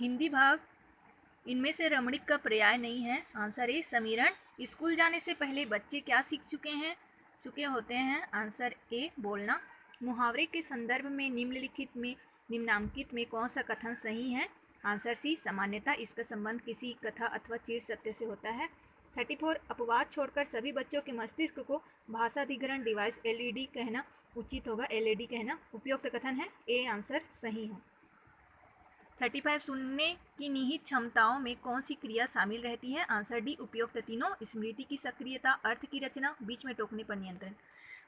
हिंदी भाग इनमें से रमणीक का पर्याय नहीं है। आंसर ए समीरण। स्कूल जाने से पहले बच्चे क्या सीख चुके होते हैं? आंसर ए बोलना। मुहावरे के संदर्भ में निम्नांकित में कौन सा कथन सही है? आंसर सी सामान्यता इसका संबंध किसी कथा अथवा चिर सत्य से होता है। 34 अपवाद छोड़कर सभी बच्चों के मस्तिष्क को भाषाधिग्रहण डिवाइस एलईडी कहना उचित होगा। एलईडी कहना उपयुक्त कथन है। ए आंसर सही है। 35 सुनने की निहित क्षमताओं में कौन सी क्रिया शामिल रहती है? आंसर डी उपयुक्त तीनों। स्मृति की सक्रियता, अर्थ की रचना, बीच में टोकने पर नियंत्रण।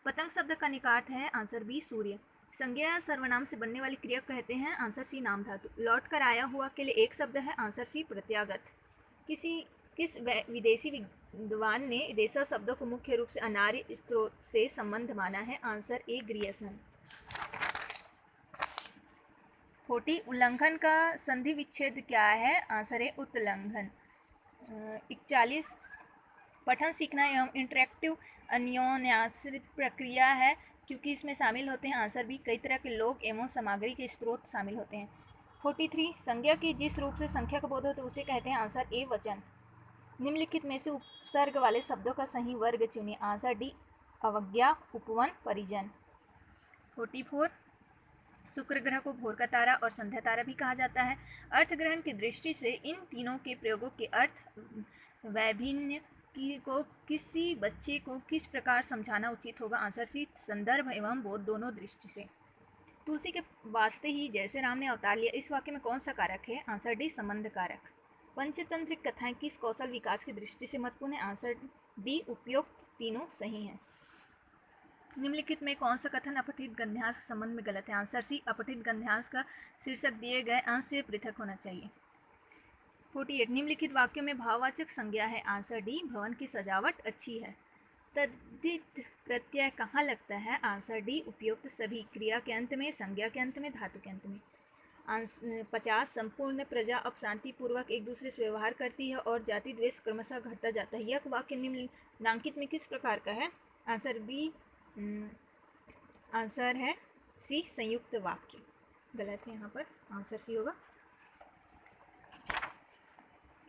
पतंग शब्द का निकार्थ है? आंसर बी सूर्य। संज्ञा या सर्वनाम से बनने वाली क्रिया कहते हैं? आंसर सी नाम धातु। लौट कर आया हुआ के लिए एक शब्द है? आंसर सी प्रत्यागत। किस विदेशी विद्वान ने देशा शब्द को मुख्य रूप से अनार्य स्त्रोत से संबंध माना है? आंसर ए ग्रियर्सन। 40 उल्लंघन का संधि विच्छेद क्या है? आंसर है उत्लंघन। 41 पठन सीखना एवं इंटरेक्टिव अन्योन्याश्रित प्रक्रिया है क्योंकि इसमें शामिल होते हैं? आंसर बी कई तरह के लोग एवं सामग्री के स्रोत शामिल होते हैं। 43 संज्ञा की जिस रूप से संख्या का बोध होता है उसे कहते हैं? आंसर ए वचन। निम्नलिखित में से उपसर्ग वाले शब्दों का सही वर्ग चुनिए। आंसर डी अवज्ञा, उपवन, परिजन। 44 शुक्र ग्रह को भोर का तारा और संध्या तारा भी कहा जाता है। अर्थ ग्रहण की दृष्टि से इन तीनों के प्रयोगों के अर्थ वैभिन्न को किसी बच्चे को किस प्रकार समझाना उचित होगा? आंसर सी संदर्भ एवं बोध दोनों दृष्टि से। तुलसी के वास्ते ही जैसे राम ने अवतार लिया, इस वाक्य में कौन सा कारक है? आंसर डी संबंध कारक। पंचतंत्रिक कथाएं किस कौशल विकास की दृष्टि से महत्वपूर्ण है? आंसर डी उपयुक्त तीनों सही हैं। निम्नलिखित में कौन सा कथन अपठित गद्यांश के संबंध में गलत है? आंसर सी अपठित गद्यांश का शीर्षक दिए गए अंश से पृथक होना चाहिए। 48 निम्नलिखित वाक्यों में भाववाचक संज्ञा है? आंसर डी भवन की सजावट अच्छी है। तद्धित प्रत्यय कहाँ लगता है? आंसर डी उपयुक्त सभी। क्रिया के अंत में, संज्ञा के अंत में, धातु के अंत में। 50 संपूर्ण प्रजा अब शांतिपूर्वक एक दूसरे से व्यवहार करती है और जाति द्वेष क्रमशः घटता जाता है। यह वाक्य निम्नलिखित में किस प्रकार का है? आंसर बी आंसर है सी संयुक्त वाक्य। गलत है यहाँ पर, आंसर सी होगा।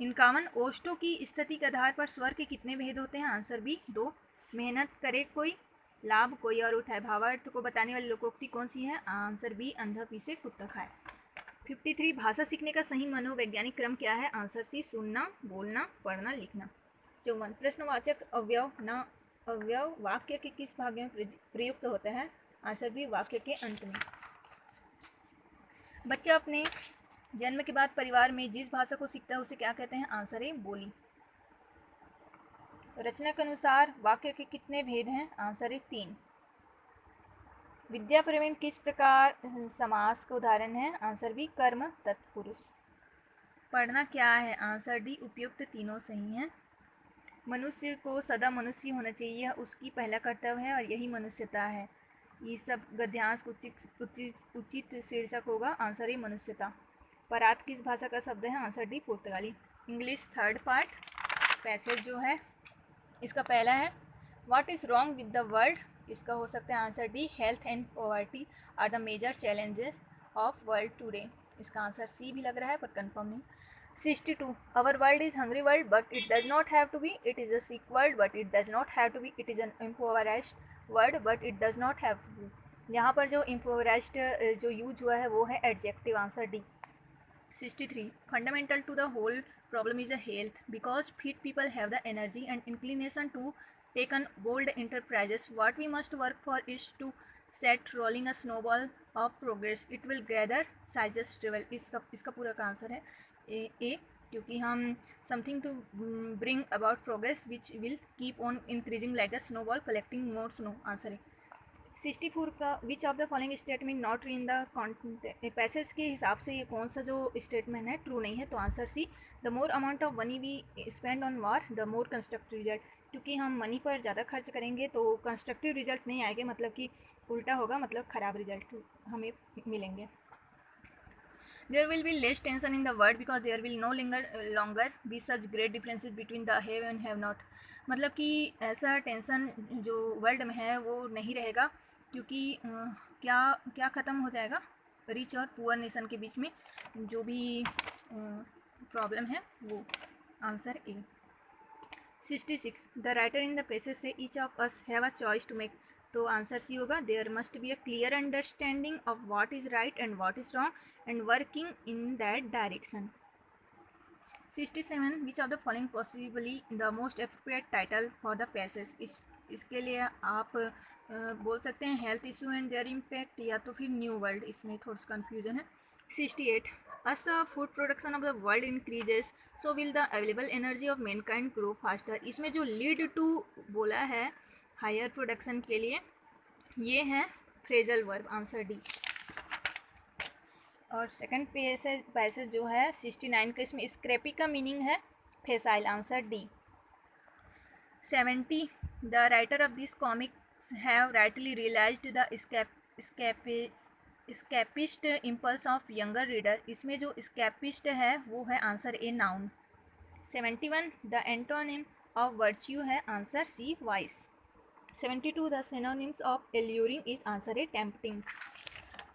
51 ओष्ठों की स्थिति के आधार पर स्वर के कितने भेद होते हैं? Answer B 2। मेहनत करे कोई, लाभ कोई और उठाए। भावार्थ को बताने वाली लोकोक्ति कौन सी है? आंसर बी अंधा पीसे कुत्ता खाए। 53 भाषा सीखने का सही मनोवैज्ञानिक क्रम क्या है? आंसर सी सुनना, बोलना, पढ़ना, लिखना। 54 प्रश्नवाचक अवयव वाक्य के किस भाग में प्रयुक्त होता है? आंसर बी वाक्य के अंत में। बच्चा अपने जन्म के बाद परिवार में जिस भाषा को सीखता है उसे क्या कहते हैं? आंसर ए बोली। रचना के अनुसार वाक्य के कितने भेद हैं? Answer A 3। विद्या प्रवीण किस प्रकार समास का उदाहरण है? आंसर बी कर्म तत्पुरुष। पढ़ना क्या है? आंसर डी उपयुक्त तीनों सही हैं। मनुष्य को सदा मनुष्य होना चाहिए, यह उसकी पहला कर्तव्य है और यही मनुष्यता है। ये सब गद्यांश उचित शीर्षक होगा। आंसर ए मनुष्यता। परात किस भाषा का शब्द है? आंसर डी पुर्तगाली। इंग्लिश थर्ड पार्ट पैसेज जो है इसका पहला है what is wrong with the world? इसका हो सकता है answer D health and poverty are the major challenges of world today. इसका आंसर सी भी लग रहा है पर कंफर्म नहीं। 62 our world is hungry world but it does not have to be, it is a sick world but it does not have to be, it is an impoverished world but it does not have to be। यहाँ पर जो impoverished जो use हुआ है वो है adjective. Answer D. 63 fundamental to the whole problem is a health because fit people have the energy and inclination to take on bold enterprises. What we must work for is to set rolling a snowball of progress, it will gather sizes travel। इसका पूरा का answer है A क्योंकि हम something to bring about progress which will keep on increasing like a snowball collecting more snow. Answer है 64 का which of the following statement not in the passage के हिसाब से ये कौन सा जो स्टेटमेंट है ट्रू नहीं है? तो answer C the more amount of money we spend on war the more constructive result. क्योंकि हम मनी पर ज़्यादा खर्च करेंगे तो कंस्ट्रक्टिव रिजल्ट नहीं आएंगे, मतलब कि उल्टा होगा, मतलब ख़राब रिजल्ट हमें मिलेंगे। There will be less tension in the world because there will no longer be such great differences between the have and have not। मतलब कि ऐसा टेंशन जो वर्ल्ड में है वो नहीं रहेगा क्योंकि क्या ख़त्म हो जाएगा? रिच और पुअर नेशन के बीच में जो भी प्रॉब्लम है वो। Answer A. 66 the writer in the passage says each of us have a choice to make, तो आंसर सी होगा there must be a clear understanding of what is right and what is wrong and working in that direction. 67 which of the following possibly the most appropriate title for the passage, इसके लिए आप बोल सकते हैं health issue and their impact या तो फिर new world, इसमें थोड़ा सा कन्फ्यूजन है। 68 as the food production of the world increases so will the available energy of mankind grow faster, इसमें जो lead to बोला है हायर प्रोडक्शन के लिए ये है फ्रेजल वर्ब, आंसर डी। और सेकंड पैसेज जो है 69 का, इसमें स्क्रैपी का मीनिंग है facile, answer D. 70 the writer of this comics have rightly realised the escapist impulse of younger reader, इसमें जो स्कैपिस्ट है वो है answer A noun. 71 the antonym of virtue है answer C vice. 72 the synonyms of alluring is answer A tempting.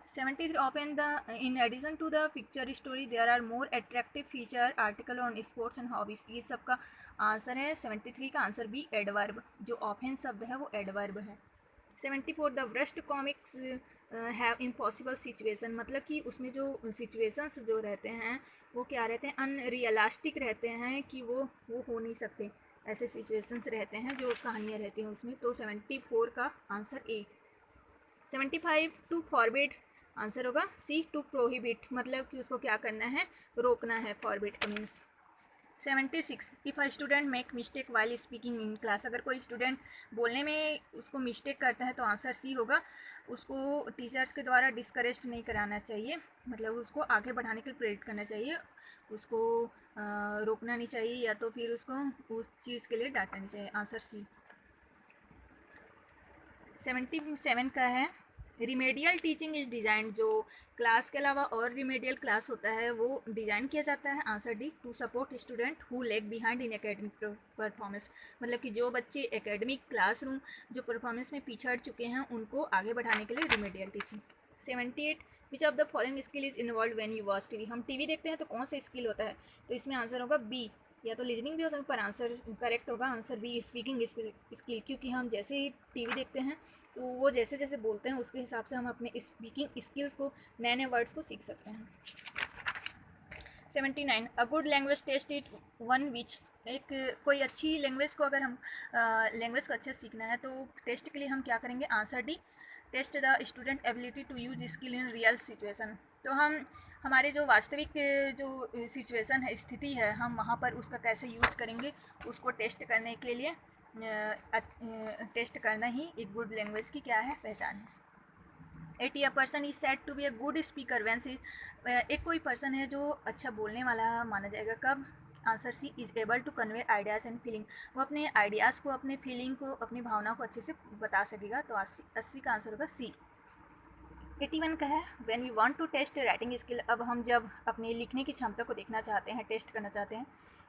73 open the in addition to the picture story there are more attractive feature article on sports and hobbies, ये सब का answer है 73 का answer B adverb, जो often शब्द है वो adverb है। 74 the worst comics have impossible situation, मतलब कि उसमें जो सिचुएशंस जो रहते हैं वो क्या रहते हैं, अनरियलिस्टिक रहते हैं कि वो हो नहीं सकते, ऐसे सिचुएशंस रहते हैं जो कहानियाँ रहती हैं उसमें, तो 74 का answer A. 75 to forbid, answer होगा सी टू प्रोहिबिट, मतलब कि उसको क्या करना है, रोकना है, फॉरबिड का means. 76 if a student make mistake while speaking in class, अगर कोई स्टूडेंट बोलने में उसको मिस्टेक करता है तो आंसर सी होगा, उसको टीचर्स के द्वारा डिस्करेज नहीं कराना चाहिए, मतलब उसको आगे बढ़ाने के लिए प्रेरित करना चाहिए, उसको रोकना नहीं चाहिए या तो फिर उसको उस चीज़ के लिए डांटना नहीं चाहिए, आंसर सी। 77 का है रिमेडियल टीचिंग इज डिज़ाइन, जो क्लास के अलावा और रिमेडियल क्लास होता है वो डिज़ाइन किया जाता है, answer D to support student who lag behind in academic performance, मतलब कि जो बच्चे एकेडमिक क्लासरूम जो परफॉर्मेंस में पीछड़ चुके हैं उनको आगे बढ़ाने के लिए remedial teaching. 78 which of the following skill is involve when you watch TV, हम टीवी देखते हैं तो कौन सा स्किल होता है, तो इसमें आंसर होगा बी, या तो लिजनिंग भी हो सकता है, पर आंसर करेक्ट होगा आंसर बी स्पीकिंग स्किल, क्योंकि हम जैसे ही टीवी देखते हैं तो वो जैसे जैसे बोलते हैं उसके हिसाब से हम अपने स्पीकिंग स्किल्स को, नए नए वर्ड्स को सीख सकते हैं। 79 a good language test it one which, एक कोई अच्छी लैंग्वेज को अगर हम लैंग्वेज को अच्छा सीखना है तो टेस्ट के लिए हम क्या करेंगे, answer D test the student ability to use skill in real situation, तो हम हमारे जो वास्तविक जो सिचुएशन है, स्थिति है, हम वहाँ पर उसका कैसे यूज़ करेंगे उसको टेस्ट करने के लिए टेस्ट करना ही एक गुड लैंग्वेज की क्या है, पहचान है। 80 a person is said to be a good speaker when C, एक कोई पर्सन है जो अच्छा बोलने वाला माना जाएगा कब, answer C is able to convey ideas and feeling, वो अपने आइडियाज़ को, अपने फीलिंग को, अपनी भावना को अच्छे से बता सकेगा, तो 80 का आंसर होगा सी। 81 का है when we want to test writing skill, अब हम जब अपनी लिखने की क्षमता को देखना चाहते हैं, टेस्ट करना चाहते हैं,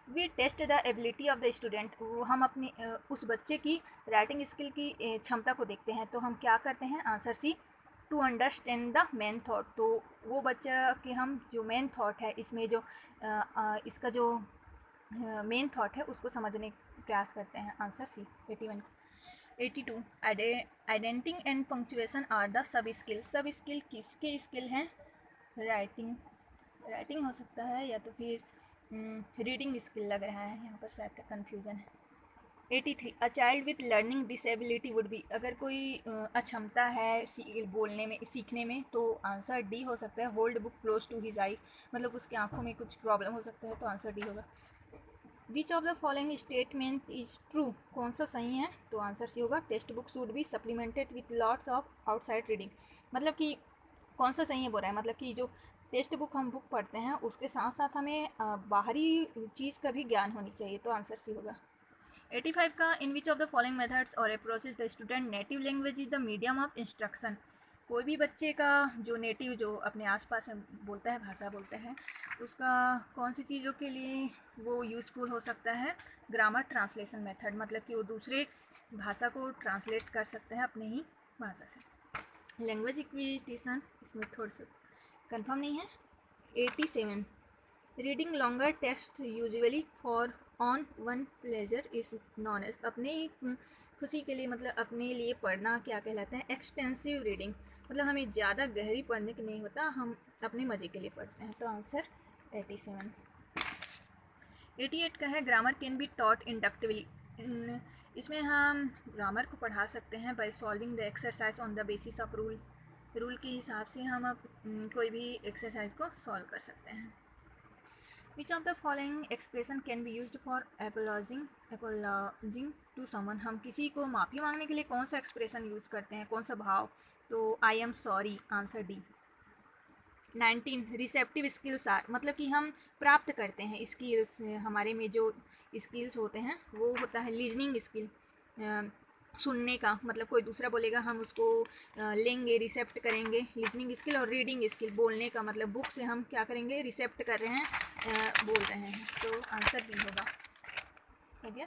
we test the ability of the student, वो हम अपनी उस बच्चे की राइटिंग स्किल की क्षमता को देखते हैं, तो हम क्या करते हैं, answer C to understand the main thought, तो वो बच्चा के हम जो मेन थॉट है इसमें जो इसका जो मेन थॉट है उसको समझने का प्रयास करते हैं, answer C 81। 82 indenting and punctuation are the sub skill किसके स्किल हैं, राइटिंग हो सकता है या तो फिर रीडिंग स्किल लग रहा है, यहाँ पर शायद कन्फ्यूजन है। 83 a child with learning disability would be, अगर कोई अक्षमता है बोलने में, सीखने में, तो आंसर डी हो सकता है hold book close to his eye, मतलब उसकी आंखों में कुछ प्रॉब्लम हो सकता है, तो आंसर डी होगा। विच of the following statement is true, कौन सा सही है, तो आंसर सी होगा text book should be supplemented with lots of outside reading, मतलब कि कौन सा सही है बोल रहा है, मतलब कि जो टेक्स्ट बुक हम बुक पढ़ते हैं उसके साथ साथ हमें बाहरी चीज़ का भी ज्ञान होनी चाहिए, तो आंसर सी होगा। 85 का in which of the following methods और approaches the student native language is the medium of instruction, कोई भी बच्चे का जो नेटिव, जो अपने आसपास बोलता है, भाषा बोलता है, उसका कौन सी चीज़ों के लिए वो यूज़फुल हो सकता है, ग्रामर ट्रांसलेशन मेथड, मतलब कि वो दूसरे भाषा को ट्रांसलेट कर सकते हैं अपने ही भाषा से। लैंग्वेज इक्विटेशन, इसमें थोड़ा सा कंफर्म नहीं है। 87 reading longer text usually for on one pleasure is known as, अपने खुशी के लिए मतलब अपने लिए पढ़ना क्या कहलाता है? एक्सटेंसिव रीडिंग, मतलब हमें ज़्यादा गहरी पढ़ने की नहीं होता, हम अपने मज़े के लिए पढ़ते हैं। तो आंसर 87। 88 का है grammar can be taught inductively, इसमें हम ग्रामर को पढ़ा सकते हैं by solving the exercise on the basis of rule, rule के हिसाब से हम अब कोई भी एक्सरसाइज को सॉल्व कर सकते हैं। Which of the following expression can be used for apologising to someone, हम किसी को माफ़ी मांगने के लिए कौन सा एक्सप्रेशन यूज करते हैं, कौन सा भाव? तो I am sorry, answer D. 19 receptive skills are, मतलब कि हम प्राप्त करते हैं स्किल्स, हमारे में जो स्किल्स होते हैं वो होता है लिजनिंग स्किल, सुनने का, मतलब कोई दूसरा बोलेगा हम उसको लेंगे, रिसेप्ट करेंगे, लिसनिंग स्किल। और रीडिंग स्किल, बोलने का मतलब बुक से हम क्या करेंगे, रिसेप्ट कर रहे हैं, बोल रहे हैं। तो आंसर बी होगा, हो गया।